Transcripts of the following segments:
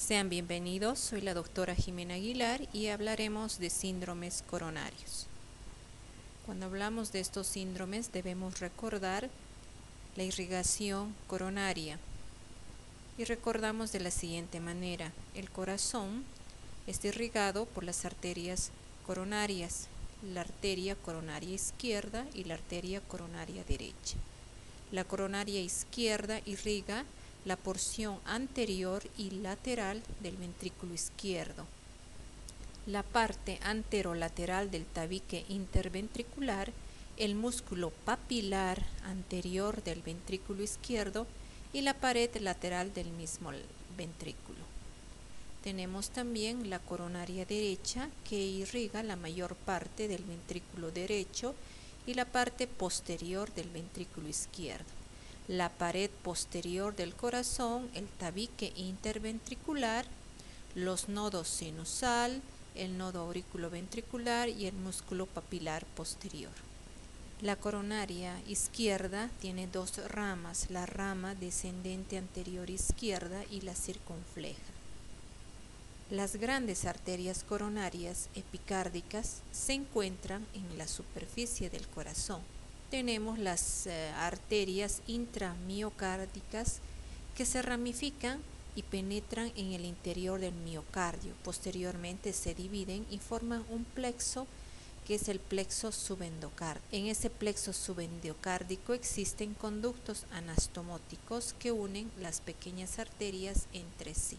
Sean bienvenidos, soy la doctora Jimena Aguilar y hablaremos de síndromes coronarios. Cuando hablamos de estos síndromes debemos recordar la irrigación coronaria y recordamos de la siguiente manera: el corazón está irrigado por las arterias coronarias, la arteria coronaria izquierda y la arteria coronaria derecha. La coronaria izquierda irriga la porción anterior y lateral del ventrículo izquierdo. La parte anterolateral del tabique interventricular, el músculo papilar anterior del ventrículo izquierdo y la pared lateral del mismo ventrículo. Tenemos también la coronaria derecha, que irriga la mayor parte del ventrículo derecho y la parte posterior del ventrículo izquierdo. La pared posterior del corazón, el tabique interventricular, los nodos sinusal, el nodo auriculoventricular y el músculo papilar posterior. La coronaria izquierda tiene dos ramas, la rama descendente anterior izquierda y la circunfleja. Las grandes arterias coronarias epicárdicas se encuentran en la superficie del corazón. Tenemos las arterias intramiocárdicas que se ramifican y penetran en el interior del miocardio. Posteriormente se dividen y forman un plexo que es el plexo subendocárdico. En ese plexo subendocárdico existen conductos anastomóticos que unen las pequeñas arterias entre sí.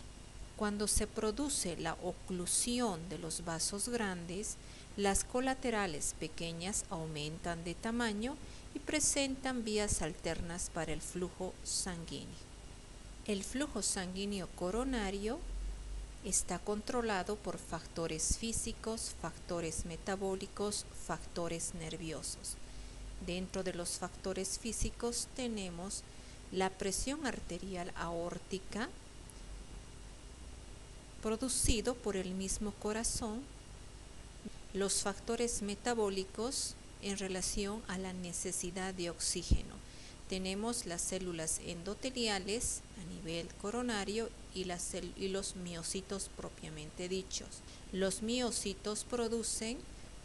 Cuando se produce la oclusión de los vasos grandes, las colaterales pequeñas aumentan de tamaño y presentan vías alternas para el flujo sanguíneo. El flujo sanguíneo coronario está controlado por factores físicos, factores metabólicos, factores nerviosos. Dentro de los factores físicos tenemos la presión arterial aórtica, producido por el mismo corazón, los factores metabólicos en relación a la necesidad de oxígeno. Tenemos las células endoteliales a nivel coronario y los miocitos propiamente dichos. Los miocitos producen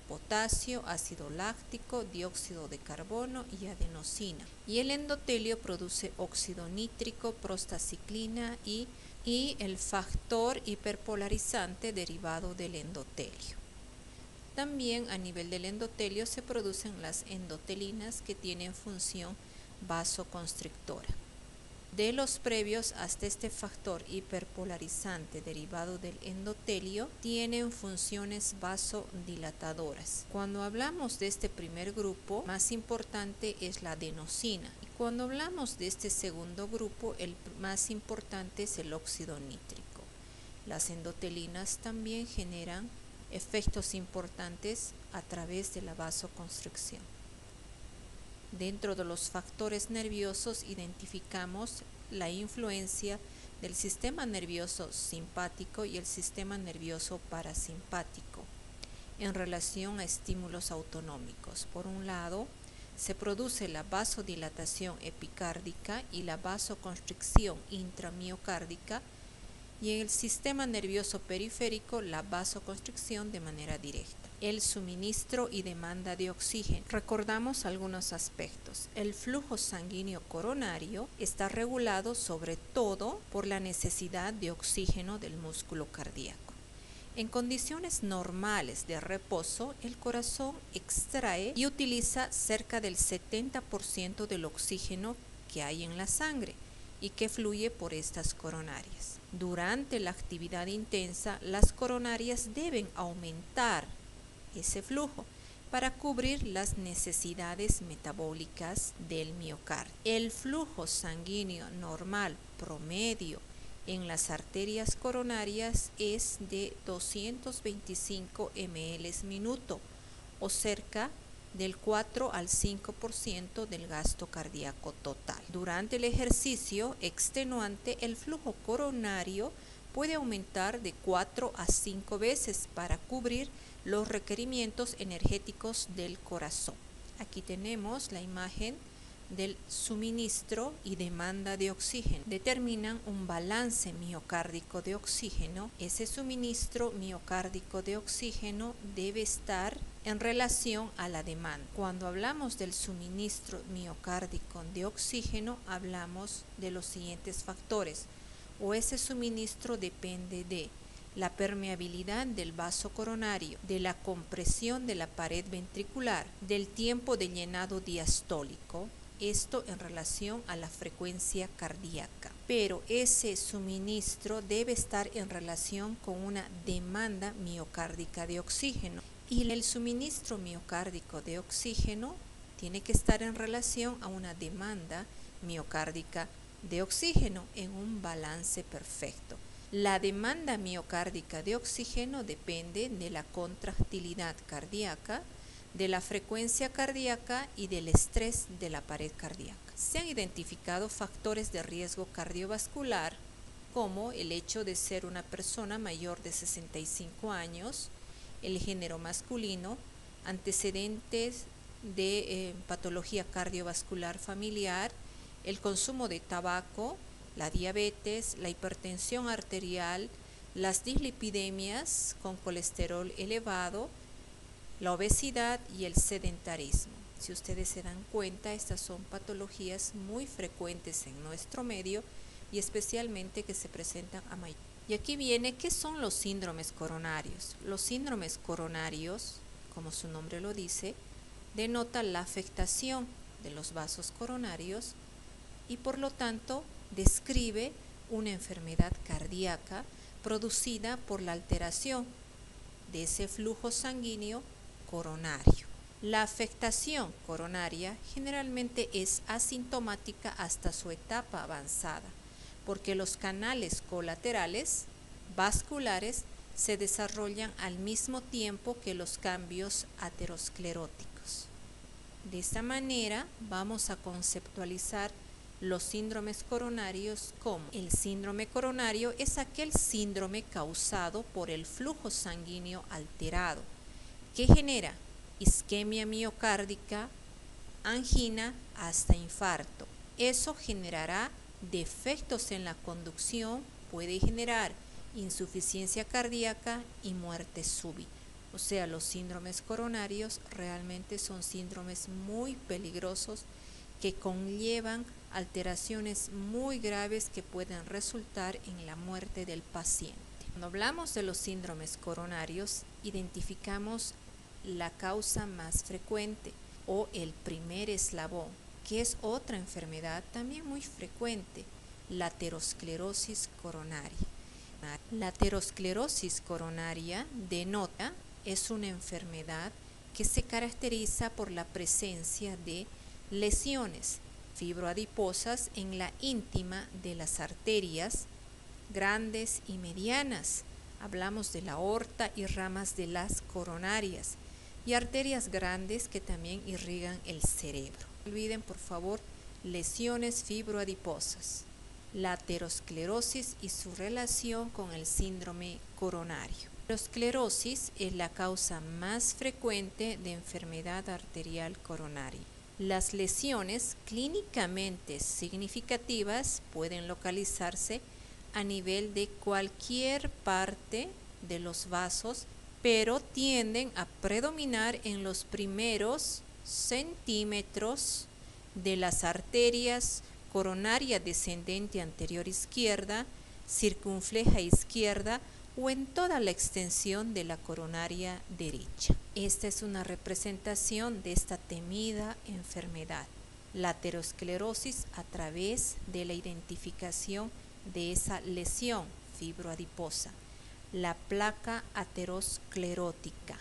potasio, ácido láctico, dióxido de carbono y adenosina. Y el endotelio produce óxido nítrico, prostaciclina y el factor hiperpolarizante derivado del endotelio. También a nivel del endotelio se producen las endotelinas que tienen función vasoconstrictora. De los previos hasta este factor hiperpolarizante derivado del endotelio tienen funciones vasodilatadoras. Cuando hablamos de este primer grupo, más importante es la adenosina. Y cuando hablamos de este segundo grupo, el más importante es el óxido nítrico. Las endotelinas también generan efectos importantes a través de la vasoconstricción. Dentro de los factores nerviosos identificamos la influencia del sistema nervioso simpático y el sistema nervioso parasimpático en relación a estímulos autonómicos. Por un lado, se produce la vasodilatación epicárdica y la vasoconstricción intramiocárdica, y en el sistema nervioso periférico la vasoconstricción de manera directa. El suministro y demanda de oxígeno. Recordamos algunos aspectos. El flujo sanguíneo coronario está regulado sobre todo por la necesidad de oxígeno del músculo cardíaco. En condiciones normales de reposo, el corazón extrae y utiliza cerca del 70% del oxígeno que hay en la sangre y que fluye por estas coronarias. Durante la actividad intensa, las coronarias deben aumentar ese flujo para cubrir las necesidades metabólicas del miocardio. El flujo sanguíneo normal promedio en las arterias coronarias es de 225 ml minuto o cerca del 4 al 5% del gasto cardíaco total. Durante el ejercicio extenuante, el flujo coronario puede aumentar de 4 a 5 veces para cubrir los requerimientos energéticos del corazón. Aquí tenemos la imagen del suministro y demanda de oxígeno. Determinan un balance miocárdico de oxígeno. Ese suministro miocárdico de oxígeno debe estar en relación a la demanda. Cuando hablamos del suministro miocárdico de oxígeno, hablamos de los siguientes factores, o ese suministro depende de la permeabilidad del vaso coronario, de la compresión de la pared ventricular, del tiempo de llenado diastólico, esto en relación a la frecuencia cardíaca. Pero ese suministro debe estar en relación con una demanda miocárdica de oxígeno. Y el suministro miocárdico de oxígeno tiene que estar en relación a una demanda miocárdica de oxígeno en un balance perfecto. La demanda miocárdica de oxígeno depende de la contractilidad cardíaca, de la frecuencia cardíaca y del estrés de la pared cardíaca. Se han identificado factores de riesgo cardiovascular como el hecho de ser una persona mayor de 65 años, el género masculino, antecedentes de patología cardiovascular familiar, el consumo de tabaco, la diabetes, la hipertensión arterial, las dislipidemias con colesterol elevado, la obesidad y el sedentarismo. Si ustedes se dan cuenta, estas son patologías muy frecuentes en nuestro medio y especialmente que se presentan a mayor. Y aquí viene, ¿qué son los síndromes coronarios? Los síndromes coronarios, como su nombre lo dice, denotan la afectación de los vasos coronarios y por lo tanto describe una enfermedad cardíaca producida por la alteración de ese flujo sanguíneo coronario. La afectación coronaria generalmente es asintomática hasta su etapa avanzada, porque los canales colaterales vasculares se desarrollan al mismo tiempo que los cambios ateroscleróticos. De esta manera vamos a conceptualizar los síndromes coronarios como el síndrome coronario es aquel síndrome causado por el flujo sanguíneo alterado que genera isquemia miocárdica, angina hasta infarto. Eso generará defectos en la conducción, puede generar insuficiencia cardíaca y muerte súbita. O sea, los síndromes coronarios realmente son síndromes muy peligrosos que conllevan alteraciones muy graves que pueden resultar en la muerte del paciente. Cuando hablamos de los síndromes coronarios, identificamos la causa más frecuente o el primer eslabón, que es otra enfermedad también muy frecuente, la aterosclerosis coronaria. La aterosclerosis coronaria es una enfermedad que se caracteriza por la presencia de lesiones fibroadiposas en la íntima de las arterias grandes y medianas. Hablamos de la aorta y ramas de las coronarias y arterias grandes que también irrigan el cerebro. No olviden, por favor, lesiones fibroadiposas, la aterosclerosis y su relación con el síndrome coronario. La aterosclerosis es la causa más frecuente de enfermedad arterial coronaria. Las lesiones clínicamente significativas pueden localizarse a nivel de cualquier parte de los vasos, pero tienden a predominar en los primeros centímetros de las arterias coronaria descendente anterior izquierda, circunfleja izquierda o en toda la extensión de la coronaria derecha. Esta es una representación de esta temida enfermedad, la aterosclerosis, a través de la identificación de esa lesión fibroadiposa, la placa aterosclerótica.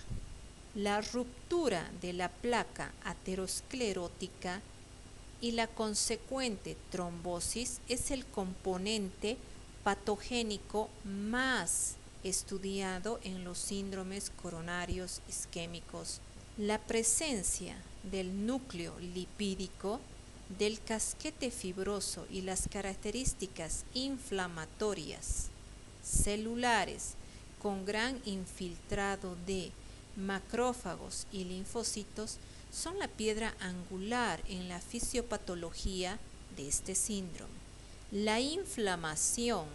La ruptura de la placa aterosclerótica y la consecuente trombosis es el componente patogénico más estudiado en los síndromes coronarios isquémicos. La presencia del núcleo lipídico, del casquete fibroso y las características inflamatorias celulares con gran infiltrado de macrófagos y linfocitos son la piedra angular en la fisiopatología de este síndrome. La inflamación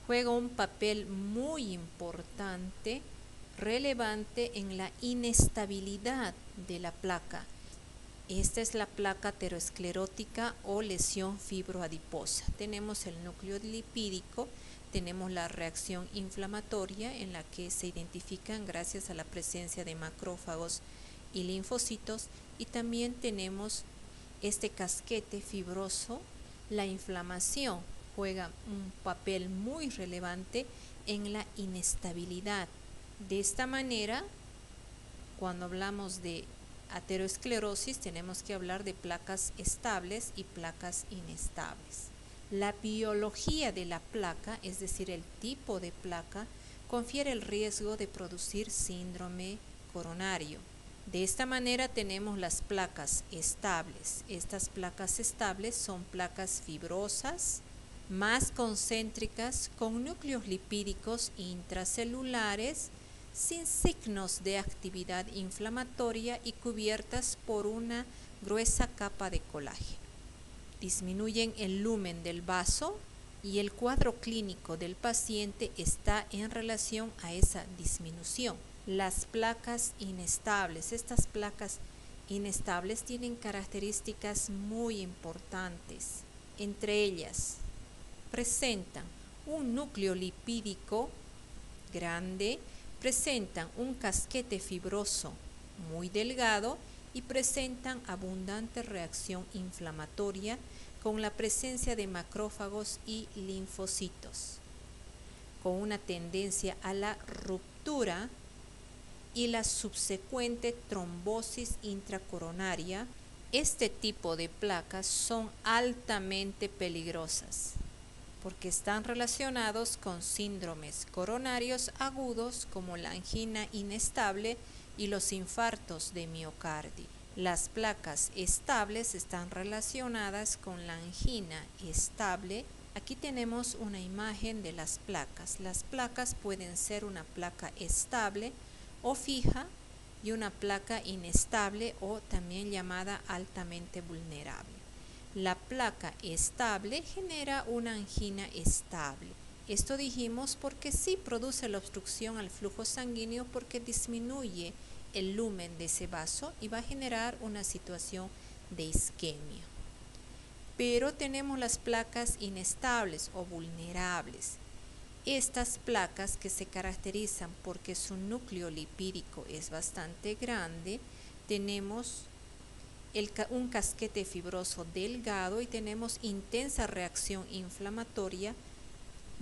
juega un papel muy importante, relevante en la inestabilidad de la placa. Esta es la placa aterosclerótica o lesión fibroadiposa. Tenemos el núcleo lipídico, tenemos la reacción inflamatoria en la que se identifican gracias a la presencia de macrófagos y linfocitos, y también tenemos este casquete fibroso. La inflamación juega un papel muy relevante en la inestabilidad. De esta manera, cuando hablamos de aterosclerosis, tenemos que hablar de placas estables y placas inestables. La biología de la placa, es decir, el tipo de placa, confiere el riesgo de producir síndrome coronario. De esta manera tenemos las placas estables. Estas placas estables son placas fibrosas, más concéntricas, con núcleos lipídicos intracelulares, sin signos de actividad inflamatoria y cubiertas por una gruesa capa de colágeno. Disminuyen el lumen del vaso y el cuadro clínico del paciente está en relación a esa disminución. Las placas inestables. Estas placas inestables tienen características muy importantes. Entre ellas, presentan un núcleo lipídico grande, presentan un casquete fibroso muy delgado y presentan abundante reacción inflamatoria con la presencia de macrófagos y linfocitos, con una tendencia a la ruptura y la subsecuente trombosis intracoronaria. Este tipo de placas son altamente peligrosas porque están relacionados con síndromes coronarios agudos como la angina inestable y los infartos de miocardio. Las placas estables están relacionadas con la angina estable. Aquí tenemos una imagen de las placas. Las placas pueden ser una placa estable o fija y una placa inestable o también llamada altamente vulnerable. La placa estable genera una angina estable. Esto dijimos porque sí produce la obstrucción al flujo sanguíneo porque disminuye el lumen de ese vaso y va a generar una situación de isquemia. Pero tenemos las placas inestables o vulnerables. Estas placas que se caracterizan porque su núcleo lipídico es bastante grande, tenemos un casquete fibroso delgado y tenemos intensa reacción inflamatoria,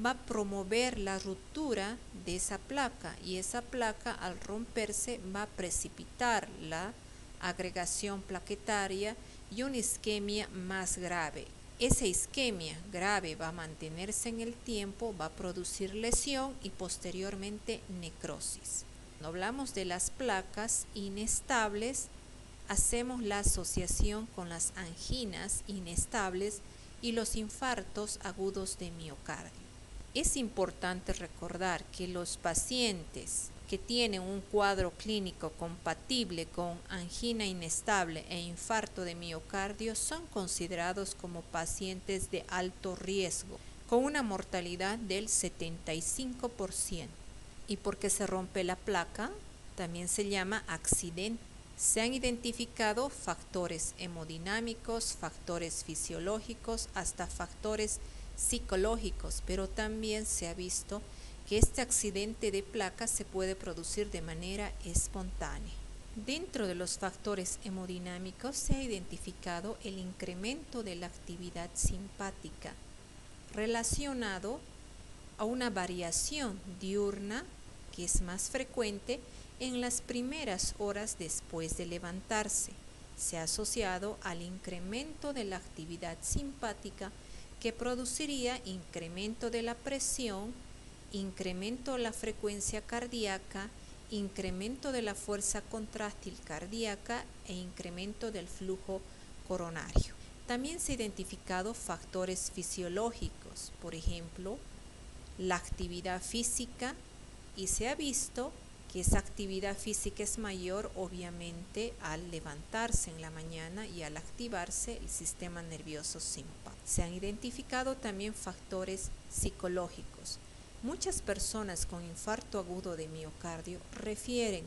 va a promover la ruptura de esa placa y esa placa al romperse va a precipitar la agregación plaquetaria y una isquemia más grave. Esa isquemia grave va a mantenerse en el tiempo, va a producir lesión y posteriormente necrosis. Cuando hablamos de las placas inestables, hacemos la asociación con las anginas inestables y los infartos agudos de miocardio. Es importante recordar que los pacientes que tienen un cuadro clínico compatible con angina inestable e infarto de miocardio son considerados como pacientes de alto riesgo, con una mortalidad del 75%. ¿Y por qué se rompe la placa? También se llama accidente. Se han identificado factores hemodinámicos, factores fisiológicos, hasta factores psicológicos, pero también se ha visto que este accidente de placa se puede producir de manera espontánea. Dentro de los factores hemodinámicos se ha identificado el incremento de la actividad simpática relacionado a una variación diurna que es más frecuente en las primeras horas después de levantarse. Se ha asociado al incremento de la actividad simpática que produciría incremento de la presión, incremento de la frecuencia cardíaca, incremento de la fuerza contráctil cardíaca e incremento del flujo coronario. También se han identificado factores fisiológicos, por ejemplo, la actividad física, y se ha visto que esa actividad física es mayor obviamente al levantarse en la mañana y al activarse el sistema nervioso simpático. Se han identificado también factores psicológicos. Muchas personas con infarto agudo de miocardio refieren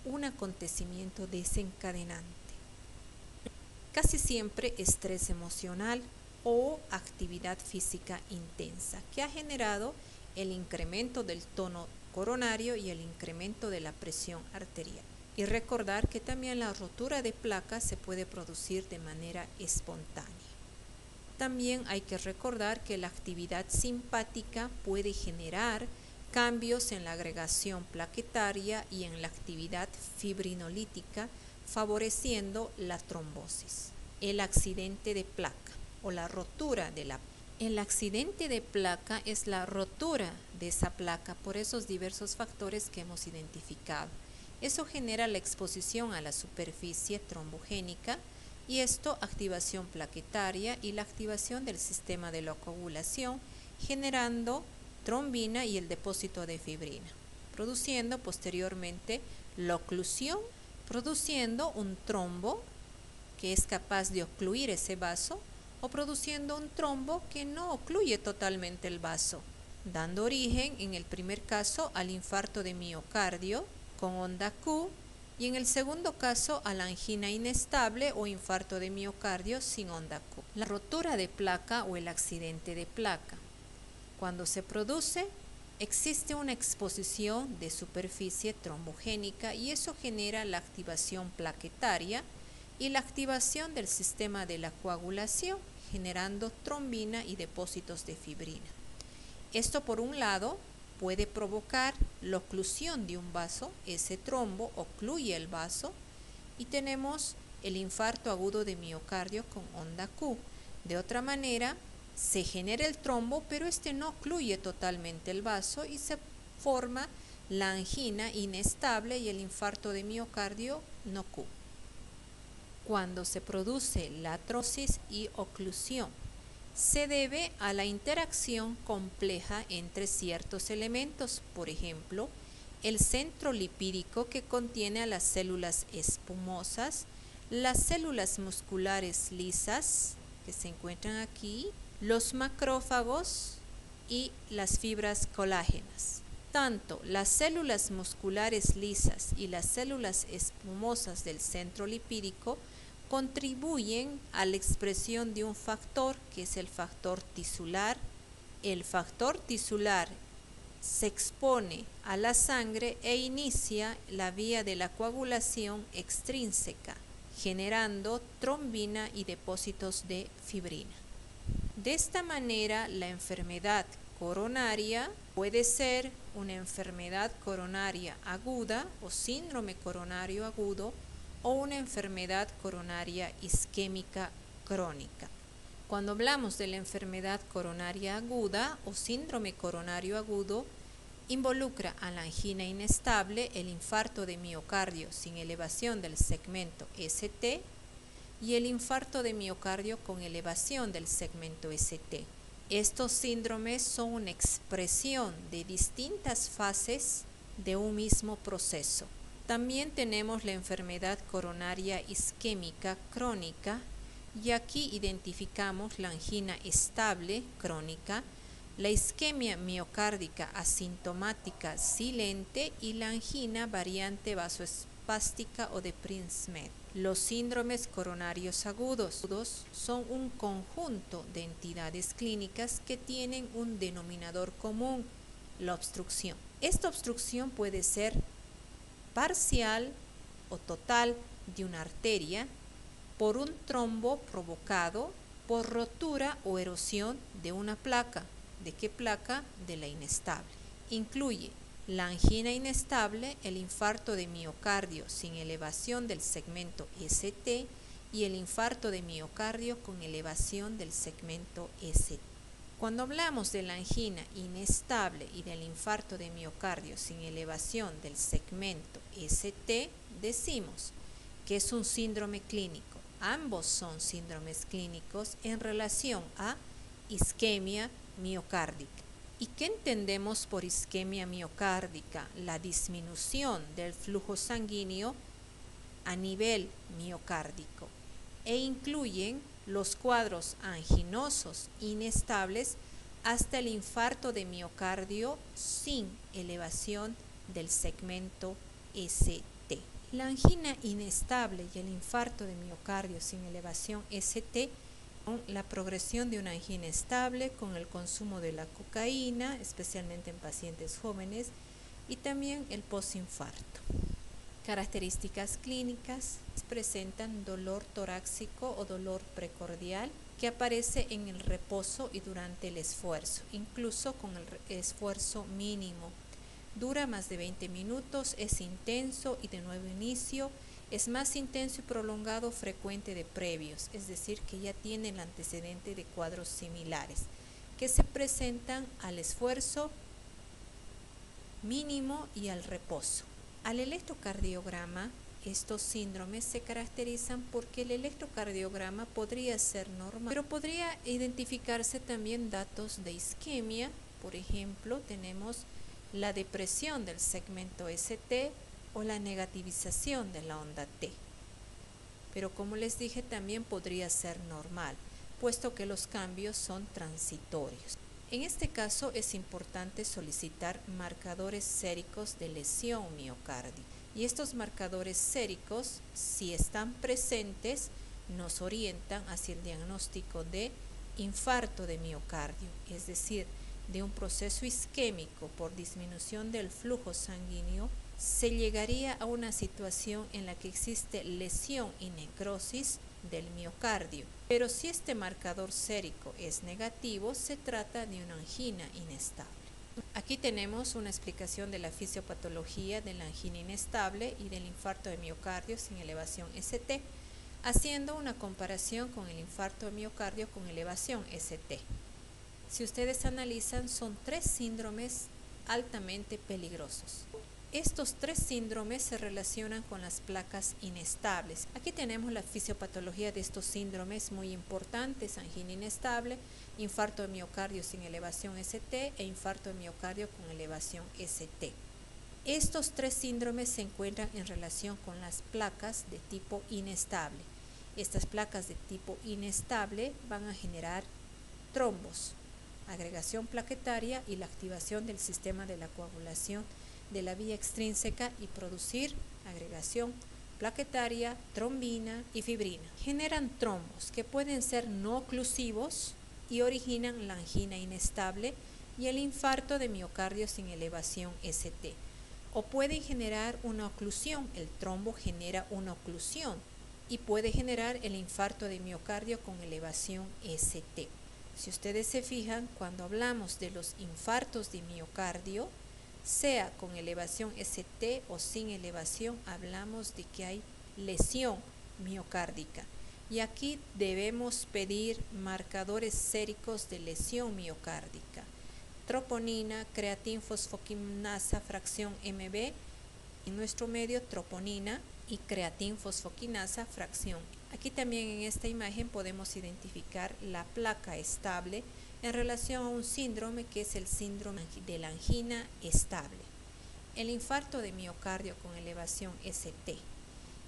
un acontecimiento desencadenante, casi siempre estrés emocional o actividad física intensa, que ha generado el incremento del tono coronario y el incremento de la presión arterial. Y recordar que también la rotura de placa se puede producir de manera espontánea. También hay que recordar que la actividad simpática puede generar cambios en la agregación plaquetaria y en la actividad fibrinolítica, favoreciendo la trombosis. El accidente de placa o la rotura de la placa. El accidente de placa es la rotura de esa placa por esos diversos factores que hemos identificado. Eso genera la exposición a la superficie trombogénica y esto activación plaquetaria y la activación del sistema de la coagulación, generando trombina y el depósito de fibrina, produciendo posteriormente la oclusión, produciendo un trombo que es capaz de ocluir ese vaso o produciendo un trombo que no ocluye totalmente el vaso, dando origen en el primer caso al infarto de miocardio con onda Q y en el segundo caso a la angina inestable o infarto de miocardio sin onda Q. La rotura de placa o el accidente de placa. Cuando se produce, existe una exposición de superficie trombogénica y eso genera la activación plaquetaria y la activación del sistema de la coagulación, generando trombina y depósitos de fibrina. Esto por un lado puede provocar la oclusión de un vaso, ese trombo ocluye el vaso y tenemos el infarto agudo de miocardio con onda Q. De otra manera, se genera el trombo, pero este no ocluye totalmente el vaso y se forma la angina inestable y el infarto de miocardio no Q. Cuando se produce la trombosis y oclusión, se debe a la interacción compleja entre ciertos elementos, por ejemplo, el centro lipídico que contiene a las células espumosas, las células musculares lisas que se encuentran aquí, los macrófagos y las fibras colágenas. Tanto las células musculares lisas y las células espumosas del centro lipídico contribuyen a la expresión de un factor que es el factor tisular. El factor tisular se expone a la sangre e inicia la vía de la coagulación extrínseca, generando trombina y depósitos de fibrina. De esta manera, la enfermedad coronaria puede ser una enfermedad coronaria aguda o síndrome coronario agudo o una enfermedad coronaria isquémica crónica. Cuando hablamos de la enfermedad coronaria aguda o síndrome coronario agudo, involucra a la angina inestable, el infarto de miocardio sin elevación del segmento ST y el infarto de miocardio con elevación del segmento ST. Estos síndromes son una expresión de distintas fases de un mismo proceso. También tenemos la enfermedad coronaria isquémica crónica y aquí identificamos la angina estable crónica, la isquemia miocárdica asintomática silente y la angina variante vasoespástica o de Prinzmetz. Los síndromes coronarios agudos son un conjunto de entidades clínicas que tienen un denominador común, la obstrucción. Esta obstrucción puede ser parcial o total de una arteria por un trombo provocado por rotura o erosión de una placa. ¿De qué placa? De la inestable. Incluye la angina inestable, el infarto de miocardio sin elevación del segmento ST y el infarto de miocardio con elevación del segmento ST. Cuando hablamos de la angina inestable y del infarto de miocardio sin elevación del segmento ST, decimos que es un síndrome clínico. Ambos son síndromes clínicos en relación a isquemia miocárdica. ¿Y qué entendemos por isquemia miocárdica? La disminución del flujo sanguíneo a nivel miocárdico e incluyen los cuadros anginosos inestables hasta el infarto de miocardio sin elevación del segmento ST. La angina inestable y el infarto de miocardio sin elevación ST son la progresión de una angina estable con el consumo de la cocaína, especialmente en pacientes jóvenes, y también el posinfarto. Características clínicas: presentan dolor torácico o dolor precordial que aparece en el reposo y durante el esfuerzo, incluso con el esfuerzo mínimo. Dura más de 20 minutos, es intenso y de nuevo inicio. Es más intenso y prolongado frecuente de previos, es decir, que ya tiene el antecedente de cuadros similares, que se presentan al esfuerzo mínimo y al reposo. Al electrocardiograma, estos síndromes se caracterizan porque el electrocardiograma podría ser normal, pero podría identificarse también datos de isquemia. Por ejemplo, tenemos la depresión del segmento ST o la negativización de la onda T. Pero como les dije, también podría ser normal, puesto que los cambios son transitorios. En este caso es importante solicitar marcadores séricos de lesión miocárdica. Y estos marcadores séricos, si están presentes, nos orientan hacia el diagnóstico de infarto de miocardio, es decir, de un proceso isquémico por disminución del flujo sanguíneo. Se llegaría a una situación en la que existe lesión y necrosis del miocardio, pero si este marcador sérico es negativo, se trata de una angina inestable. Aquí tenemos una explicación de la fisiopatología de la angina inestable y del infarto de miocardio sin elevación ST, haciendo una comparación con el infarto de miocardio con elevación ST. Si ustedes analizan, son 3 síndromes altamente peligrosos. Estos 3 síndromes se relacionan con las placas inestables. Aquí tenemos la fisiopatología de estos síndromes muy importantes: angina inestable, infarto de miocardio sin elevación ST e infarto de miocardio con elevación ST. Estos 3 síndromes se encuentran en relación con las placas de tipo inestable. Estas placas de tipo inestable van a generar trombos, agregación plaquetaria y la activación del sistema de la coagulación de la vía extrínseca y producir agregación plaquetaria, trombina y fibrina. Generan trombos que pueden ser no oclusivos y originan la angina inestable y el infarto de miocardio sin elevación ST. O pueden generar una oclusión. El trombo genera una oclusión y puede generar el infarto de miocardio con elevación ST. Si ustedes se fijan, cuando hablamos de los infartos de miocardio, sea con elevación ST o sin elevación, hablamos de que hay lesión miocárdica. Y aquí debemos pedir marcadores séricos de lesión miocárdica: troponina, creatinfosfoquinasa fracción MB, en nuestro medio troponina y creatinfosfoquinasa fracción. Aquí también en esta imagen podemos identificar la placa estable en relación a un síndrome que es el síndrome de la angina estable. El infarto de miocardio con elevación ST.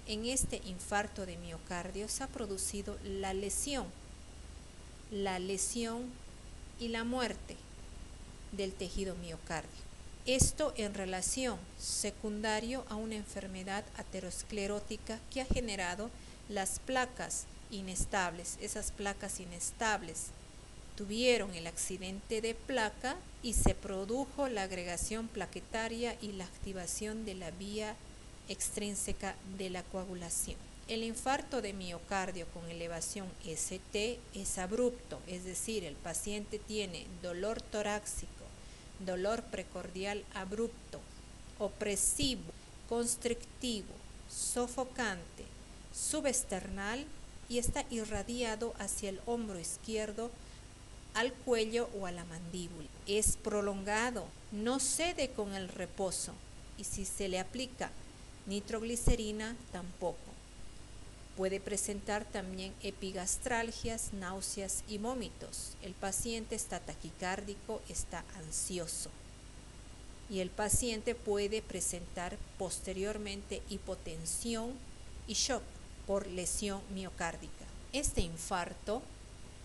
En este infarto de miocardio se ha producido la lesión y la muerte del tejido miocárdico. Esto en relación secundario a una enfermedad aterosclerótica que ha generado las placas inestables. Esas placas inestables tuvieron el accidente de placa y se produjo la agregación plaquetaria y la activación de la vía extrínseca de la coagulación. El infarto de miocardio con elevación ST es abrupto, es decir, el paciente tiene dolor torácico, dolor precordial abrupto, opresivo, constrictivo, sofocante, subesternal y está irradiado hacia el hombro izquierdo, al cuello o a la mandíbula. Es prolongado, no cede con el reposo y si se le aplica nitroglicerina tampoco. Puede presentar también epigastralgias, náuseas y vómitos. El paciente está taquicárdico, está ansioso. Y el paciente puede presentar posteriormente hipotensión y shock por lesión miocárdica. Este infarto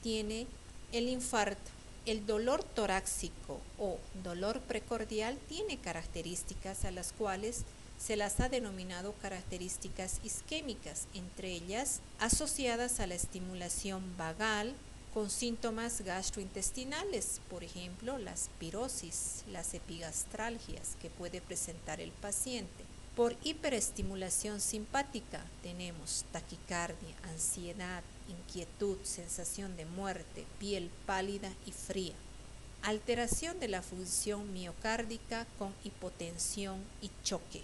tiene el dolor torácico o dolor precordial tiene características a las cuales se las ha denominado características isquémicas, entre ellas asociadas a la estimulación vagal con síntomas gastrointestinales, por ejemplo, las pirosis, las epigastralgias que puede presentar el paciente. Por hiperestimulación simpática tenemos taquicardia, ansiedad, inquietud, sensación de muerte, piel pálida y fría. Alteración de la función miocárdica con hipotensión y choque.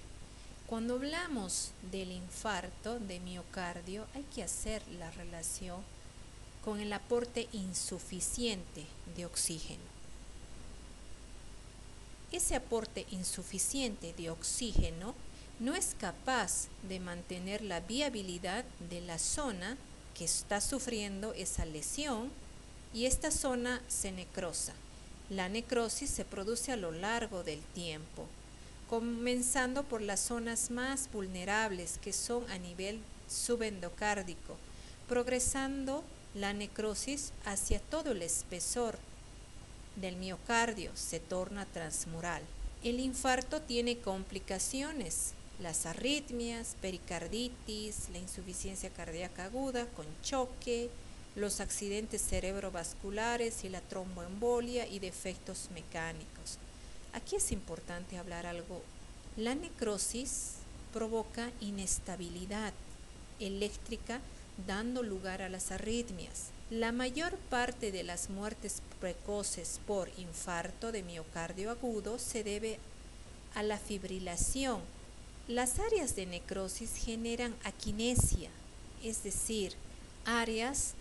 Cuando hablamos del infarto de miocardio hay que hacer la relación con el aporte insuficiente de oxígeno. Ese aporte insuficiente de oxígeno no es capaz de mantener la viabilidad de la zona que está sufriendo esa lesión y esta zona se necrosa. La necrosis se produce a lo largo del tiempo, comenzando por las zonas más vulnerables que son a nivel subendocárdico, progresando la necrosis hacia todo el espesor del miocardio, se torna transmural. El infarto tiene complicaciones, las arritmias, pericarditis, la insuficiencia cardíaca aguda con choque, los accidentes cerebrovasculares y la tromboembolia y defectos mecánicos. Aquí es importante hablar algo. La necrosis provoca inestabilidad eléctrica, dando lugar a las arritmias. La mayor parte de las muertes precoces por infarto de miocardio agudo se debe a la fibrilación. Las áreas de necrosis generan aquinesia, es decir, áreas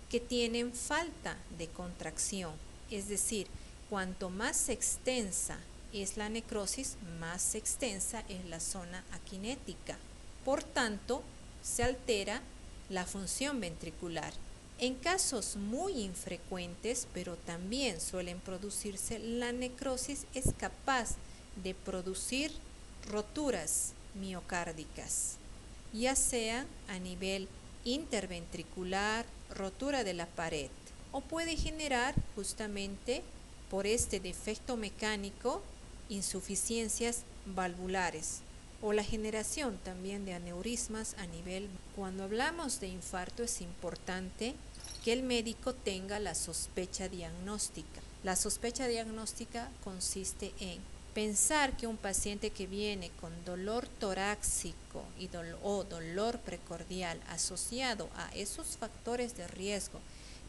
que tienen falta de contracción, es decir, cuanto más extensa es la necrosis, más extensa es la zona aquinética. Por tanto, se altera la función ventricular. En casos muy infrecuentes, pero también suelen producirse, la necrosis es capaz de producir roturas miocárdicas, ya sea a nivel interventricular, rotura de la pared, o puede generar justamente por este defecto mecánico insuficiencias valvulares o la generación también de aneurismas a nivel. Cuando hablamos de infarto es importante que el médico tenga la sospecha diagnóstica. La sospecha diagnóstica consiste en pensar que un paciente que viene con dolor torácico o dolor precordial asociado a esos factores de riesgo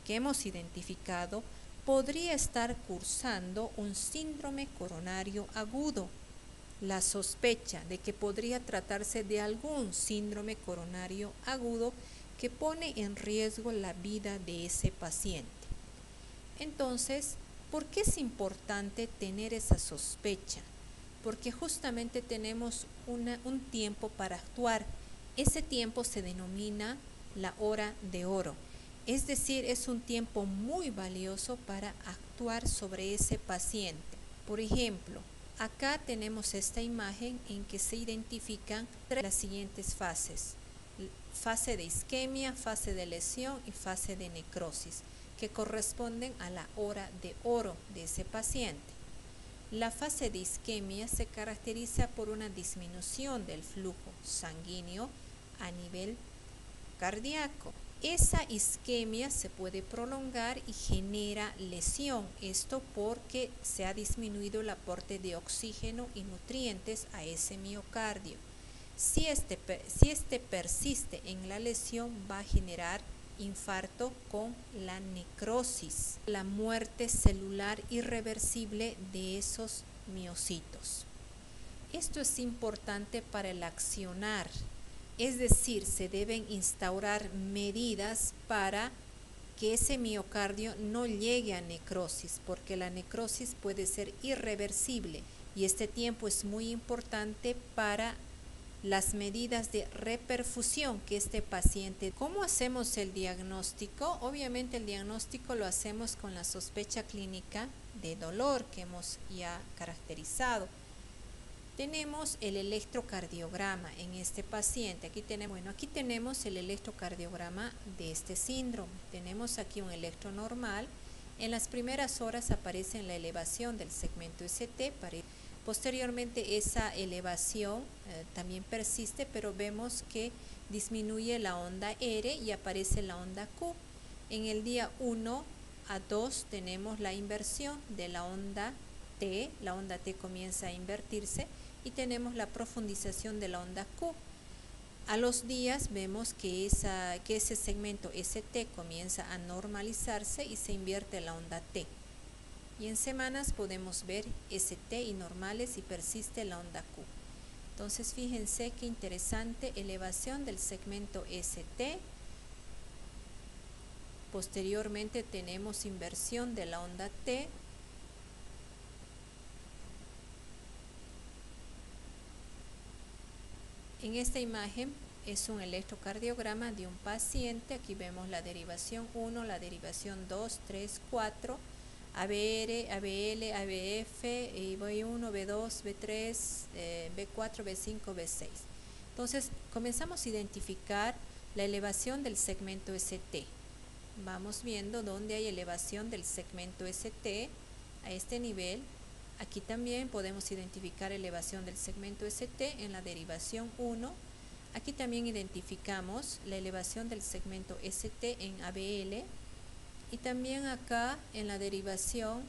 que hemos identificado podría estar cursando un síndrome coronario agudo. La sospecha de que podría tratarse de algún síndrome coronario agudo que pone en riesgo la vida de ese paciente. Entonces, ¿por qué es importante tener esa sospecha? Porque justamente tenemos un tiempo para actuar. Ese tiempo se denomina la hora de oro. Es decir, es un tiempo muy valioso para actuar sobre ese paciente. Por ejemplo, acá tenemos esta imagen en que se identifican las siguientes fases: fase de isquemia, fase de lesión y fase de necrosis, que corresponden a la hora de oro de ese paciente. La fase de isquemia se caracteriza por una disminución del flujo sanguíneo a nivel cardíaco. Esa isquemia se puede prolongar y genera lesión, esto porque se ha disminuido el aporte de oxígeno y nutrientes a ese miocardio. Si este persiste en la lesión, va a generar infarto con la necrosis, la muerte celular irreversible de esos miocitos. Esto es importante para el accionar. Es decir, se deben instaurar medidas para que ese miocardio no llegue a necrosis, porque la necrosis puede ser irreversible y este tiempo es muy importante para las medidas de reperfusión que este paciente. ¿Cómo hacemos el diagnóstico? Obviamente el diagnóstico lo hacemos con la sospecha clínica de dolor que hemos ya caracterizado. Tenemos el electrocardiograma en este paciente. Aquí tenemos el electrocardiograma de este síndrome. Tenemos aquí un electro normal. En las primeras horas aparece la elevación del segmento ST. Posteriormente esa elevación también persiste, pero vemos que disminuye la onda R y aparece la onda Q. En el día 1 a 2 tenemos la inversión de la onda T. La onda T comienza a invertirse y tenemos la profundización de la onda Q. A los días vemos que ese segmento ST comienza a normalizarse y se invierte la onda T. Y en semanas podemos ver ST y normales y persiste la onda Q. Entonces fíjense qué interesante, elevación del segmento ST. Posteriormente tenemos inversión de la onda T. En esta imagen es un electrocardiograma de un paciente. Aquí vemos la derivación 1, la derivación 2, 3, 4, ABR, ABL, ABF, B1, B2, B3, B4, B5, B6. Entonces comenzamos a identificar la elevación del segmento ST. Vamos viendo dónde hay elevación del segmento ST a este nivel. Aquí también podemos identificar elevación del segmento ST en la derivación 1. Aquí también identificamos la elevación del segmento ST en ABL. Y también acá en la derivación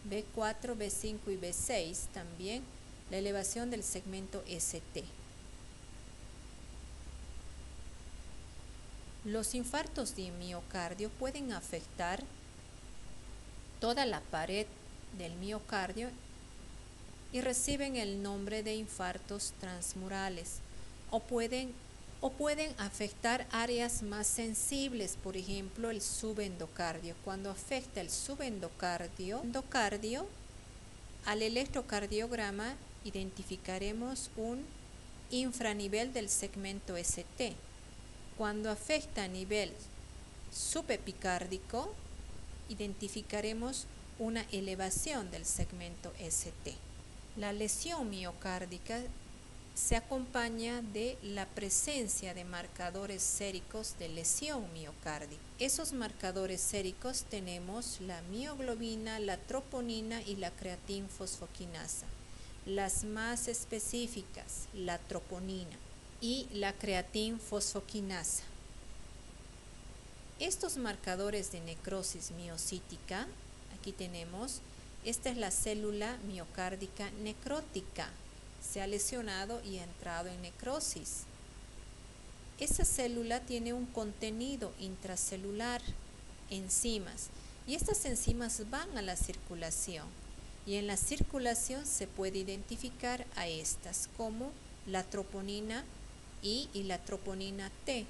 B4, B5 y B6 también la elevación del segmento ST. Los infartos de miocardio pueden afectar toda la pared del miocardio y reciben el nombre de infartos transmurales o pueden afectar áreas más sensibles, por ejemplo el subendocardio. Cuando afecta el subendocardio, al electrocardiograma identificaremos un infranivel del segmento ST. Cuando afecta a nivel subepicárdico, identificaremos una elevación del segmento ST. La lesión miocárdica se acompaña de la presencia de marcadores séricos de lesión miocárdica. Esos marcadores séricos tenemos la mioglobina, la troponina y la creatinfosfoquinasa. Las más específicas, la troponina y la creatinfosfoquinasa. Estos marcadores de necrosis miocítica, aquí tenemos, esta es la célula miocárdica necrótica. Se ha lesionado y ha entrado en necrosis. Esa célula tiene un contenido intracelular, enzimas, y estas enzimas van a la circulación. Y en la circulación se puede identificar a estas como la troponina I y la troponina T.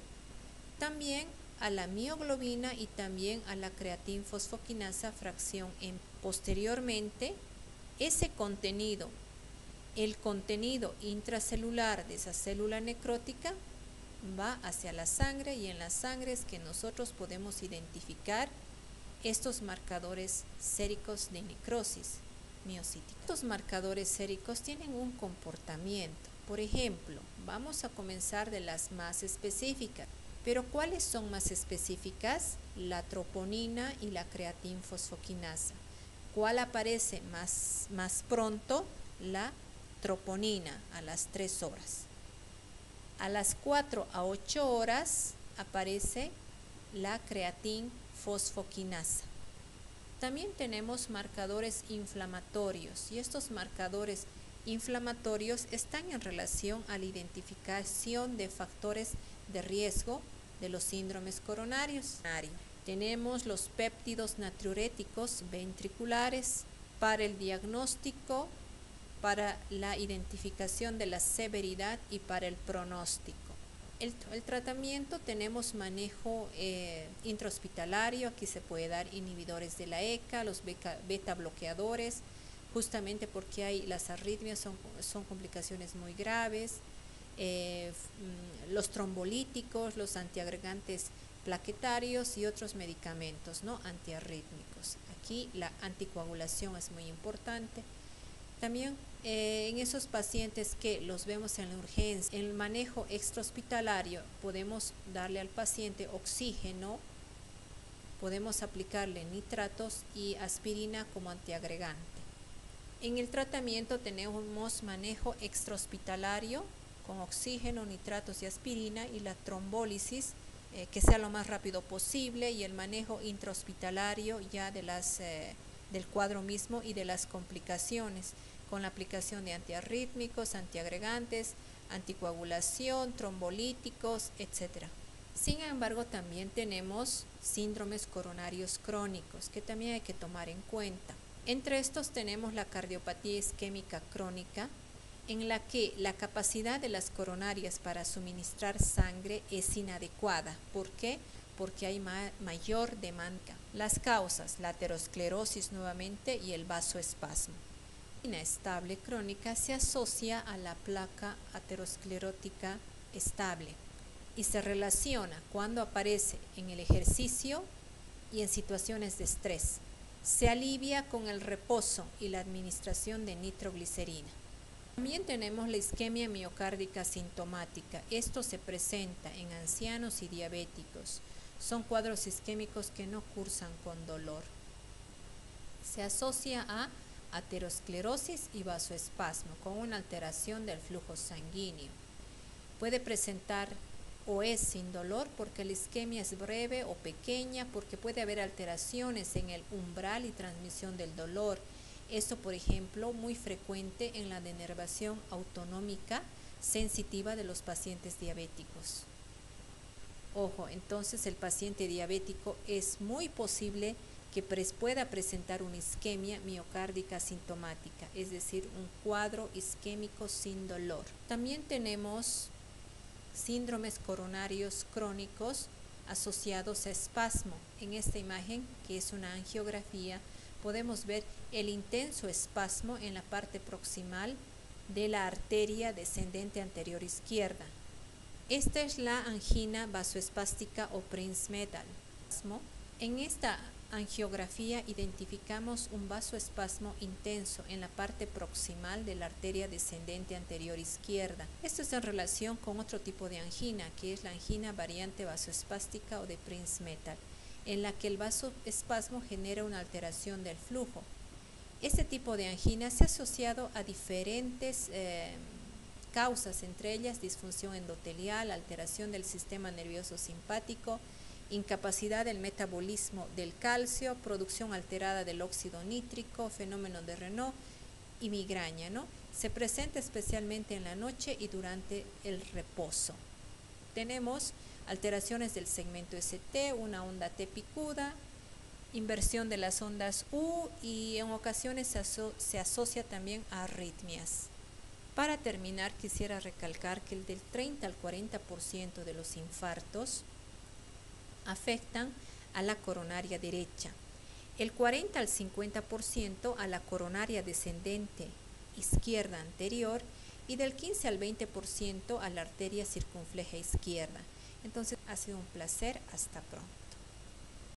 También a la mioglobina y también a la creatinfosfoquinasa fracción M. Posteriormente, ese contenido, el contenido intracelular de esa célula necrótica va hacia la sangre y en la sangre es que nosotros podemos identificar estos marcadores séricos de necrosis miocítica. Estos marcadores séricos tienen un comportamiento. Por ejemplo, vamos a comenzar de las más específicas. Pero ¿cuáles son más específicas? La troponina y la creatinfosfoquinasa. ¿Cuál aparece más pronto? La troponina a las 3 horas. A las 4 a 8 horas aparece la creatinfosfoquinasa. También tenemos marcadores inflamatorios y estos marcadores inflamatorios están en relación a la identificación de factores de riesgo de los síndromes coronarios. Tenemos los péptidos natriuréticos ventriculares para el diagnóstico, para la identificación de la severidad y para el pronóstico. El tratamiento tenemos manejo intrahospitalario, aquí se puede dar inhibidores de la ECA, los beta bloqueadores, justamente porque las arritmias son complicaciones muy graves. los trombolíticos, los antiagregantes plaquetarios y otros medicamentos, ¿no?, antiarrítmicos. Aquí la anticoagulación es muy importante. También en esos pacientes que los vemos en la urgencia, en el manejo extrahospitalario, podemos darle al paciente oxígeno, podemos aplicarle nitratos y aspirina como antiagregante. En el tratamiento tenemos manejo extrahospitalario con oxígeno, nitratos y aspirina, y la trombólisis que sea lo más rápido posible, y el manejo intrahospitalario ya de del cuadro mismo y de las complicaciones, con la aplicación de antiarrítmicos, antiagregantes, anticoagulación, trombolíticos, etc. Sin embargo, también tenemos síndromes coronarios crónicos que también hay que tomar en cuenta. Entre estos tenemos la cardiopatía isquémica crónica, en la que la capacidad de las coronarias para suministrar sangre es inadecuada. ¿Por qué? Porque hay mayor demanda. Las causas: la aterosclerosis nuevamente y el vasoespasmo. La estable crónica se asocia a la placa aterosclerótica estable y se relaciona cuando aparece en el ejercicio y en situaciones de estrés. Se alivia con el reposo y la administración de nitroglicerina. También tenemos la isquemia miocárdica sintomática. Esto se presenta en ancianos y diabéticos. Son cuadros isquémicos que no cursan con dolor. Se asocia a aterosclerosis y vasoespasmo con una alteración del flujo sanguíneo. Puede presentar o es sin dolor porque la isquemia es breve o pequeña, porque puede haber alteraciones en el umbral y transmisión del dolor. Esto, por ejemplo, muy frecuente en la denervación autonómica sensitiva de los pacientes diabéticos. Ojo, entonces el paciente diabético es muy posible que pueda presentar una isquemia miocárdica sintomática, es decir, un cuadro isquémico sin dolor. También tenemos síndromes coronarios crónicos asociados a espasmo. En esta imagen, que es una angiografía, podemos ver el intenso espasmo en la parte proximal de la arteria descendente anterior izquierda. Esta es la angina vasoespástica o Prinzmetal. En esta angiografía identificamos un vasoespasmo intenso en la parte proximal de la arteria descendente anterior izquierda. Esto es en relación con otro tipo de angina, que es la angina variante vasoespástica o de Prinzmetal, en la que el vasoespasmo genera una alteración del flujo. Este tipo de angina se ha asociado a diferentes causas, entre ellas disfunción endotelial, alteración del sistema nervioso simpático, incapacidad del metabolismo del calcio, producción alterada del óxido nítrico, fenómeno de Renault y migraña, ¿no? Se presenta especialmente en la noche y durante el reposo. Tenemos alteraciones del segmento ST, una onda T picuda, inversión de las ondas U, y en ocasiones se asocia también a arritmias. Para terminar, quisiera recalcar que el del 30 al 40% de los infartos afectan a la coronaria derecha, el 40 al 50% a la coronaria descendente izquierda anterior y del 15 al 20% a la arteria circunfleja izquierda. Entonces, ha sido un placer. Hasta pronto.